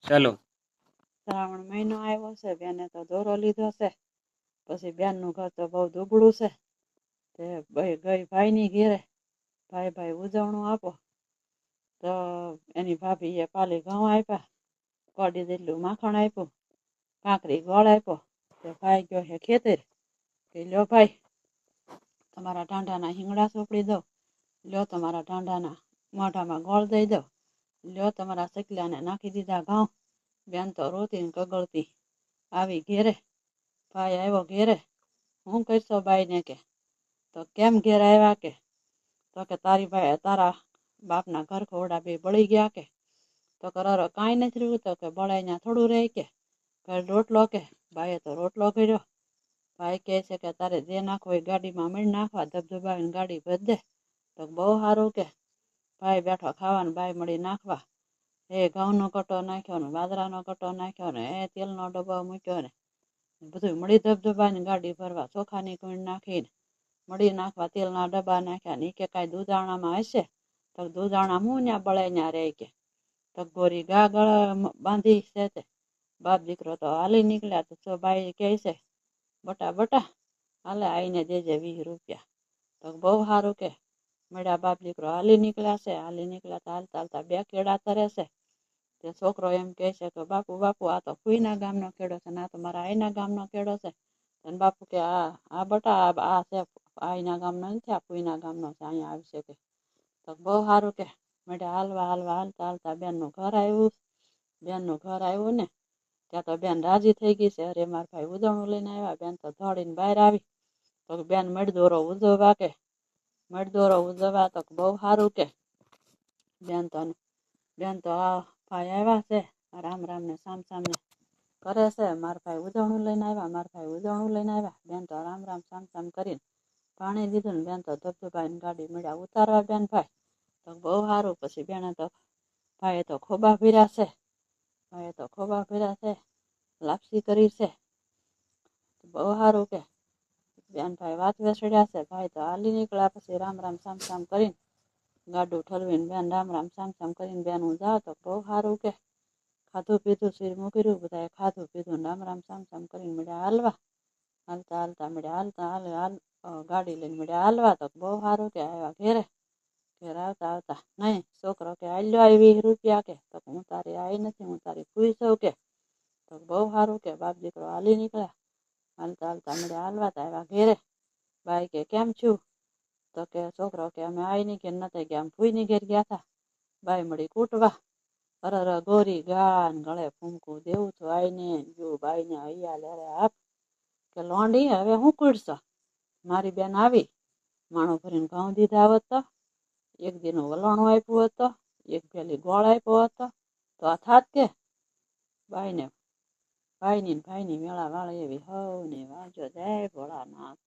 ચાલો. શ્રાવણ મહિનો આવ્યો છે, બેને તો દોરો લીધો છે. પછી બેનનું ઘર તો બહુ દુબળું છે. તે ગઈ ભાઈની ઘેરે, ભાઈ ઉજવણું આપો. તો એની ભાભીએ પાલી ઘઉં આપ્યા, કડી જેટલું માખણ આપ્યું, ભાખરી ગોળ આપ્યો. તો ભાઈ ગયો હે ખેતર કે લ્યો ભાઈ તમારા ઢાંઢાના હિંગડા સોપડી દો, લ્યો તમારા ઢાંઢાના મોઢામાં ગોળ દઈ દો, લ્યો તમારા સકલાને નાખી દીધા ઘઉં. બેન તો રોતી ને કગળતી આવી ઘેરે. ભાઈ આવ્યો ઘેરે, હું કરશો બાઈને કે. તો કેમ ઘેર આવ્યા કે. તો કે તારા બાપના ઘર ખોડા બે બળી ગયા કે. તો કરો કાંઈ નથી રહ્યું. તો કે બળાઈ ત્યાં થોડું રહે કે રોટલો કે. ભાઈએ તો રોટલો કર્યો. ભાઈ કહે છે કે તારે જે નાખો એ ગાડીમાં મીણ નાખવા, ધબધબાવીને ગાડી ભરી દે. તો બહુ સારું કે. ભાઈ બેઠો ખાવાનું, ભાઈ મળી નાખવા. ઘઉંનો કટો નાખ્યો ને, બાજરાનો કટો નાખ્યો ને, તેલનો ડબ્બો મૂક્યો ને, બધું મળી ધબધબાવીને ગાડી ભરવા. ચોખાની કુંડ નાખીને મળી નાખવા, તેલના ડબ્બા નાખ્યા. ને કે કાંઈ દૂધાણામાં હશે. તો દૂધાણા હું ત્યાં બળે ત્યાં રહે કે. તો ગોરી ગા ગળ બાંધી છે. તે બાપ દીકરો તો હાલી નીકળ્યા. તો ભાઈ કહે છે બટા હાલે આવીને દેજે 20 રૂપિયા. તો બહુ સારું કે. મળ્યા બાપ દીકરો હાલી નીકળ્યા છે. હાલી નીકળ્યા તો હાલતા બે કેળા તરે છે. તે છોકરો એમ કહે છે કે બાપુ આ તો ફૂઈના ગામનો કેળો છે ને આ તો મારા આઈના ગામનો કેળો છે. અને બાપુ કે આ બટા આ છે આઈના ગામનો નથી, આ ફૂઈના ગામનો છે, અહીંયા આવશે કે. તો બહુ સારું કે. મળ્યા હાલતા બેનનું ઘર આવ્યું. બેનનું ઘર આવ્યું ને ત્યાં તો બેન રાજી થઈ ગઈ છે. અરે મારા ભાઈ ઉજવણું લઈને આવ્યા. બેન તો દોડીને બહાર આવી. તો બેન મડદોરો ઉજવવા કે. મડદોરો ઉજવવા તો બહુ સારું કે. બેન તો આ ભાઈ આવ્યા છે, રામ ને સામ ને કરે છે. મારા ભાઈ ઉજવણું લઈને આવ્યા. બેન તો રામ સામ કરીને પાણી દીધું ને બેન તો ધબધબાઈને ગાડી મળ્યા ઉતારવા. બેન ભાઈ તો બહુ સારું. પછી બેને તો ભાઈએ તો ખોબા ભર્યા છે. લાપસી કરી છે. બહુ સારું કે. બેન ભાઈ વાત વેસડ્યા છે. ભાઈ તો હાલી નીકળ્યા. પછી રામ સામ કરીને ગાડું ઠલવીને બેન રામ સામ કરીને બેન હું જાઉં. તો બહુ સારું કે. ખાધું પીધું શીર મૂક્યું, બધાએ ખાધું પીધું રામ સામ કરીને મળ્યા હાલવા. હાલતા મળ્યા ગાડી લઈને મળ્યા હાલવા. તો બહુ સારું કે. આવ્યા ઘેર આવતા નહીં છોકરો કે આલ્યો 20 રૂપિયા કે. તો હું તારી આવી નથી, હું તારી ફૂઈ સૌ કે. તો બહુ સારું કે. બાપ દીકરો હાલી નીકળ્યા. હાલતા મળ્યા હાલવા. તો આવ્યા ઘેરે. ભાઈ કે કેમ છું. તો કે છોકરો કે અમે આવીની ઘેર નથી ગયા, અમે ફૂઈની ઘેર ગયા હતા. ભાઈ મળી કૂટવા. ગોરી ગાન ગળે ફૂંકું દેવું તો આઈને જો બાઈને હૈયા લેરે આપ કે લોંડી હવે હું કૂટશો. મારી બેન આવી માણું ભરીને ઘઉં દીધા આવત તો, એક દીનું વલણું આપ્યું હતો, એક પેલી ગોળ આપ્યો હતો, તો આ થાત કે. ભાઈની મેળા વાળે એવી હવ ને વાંચો જય ભોળાનાથ.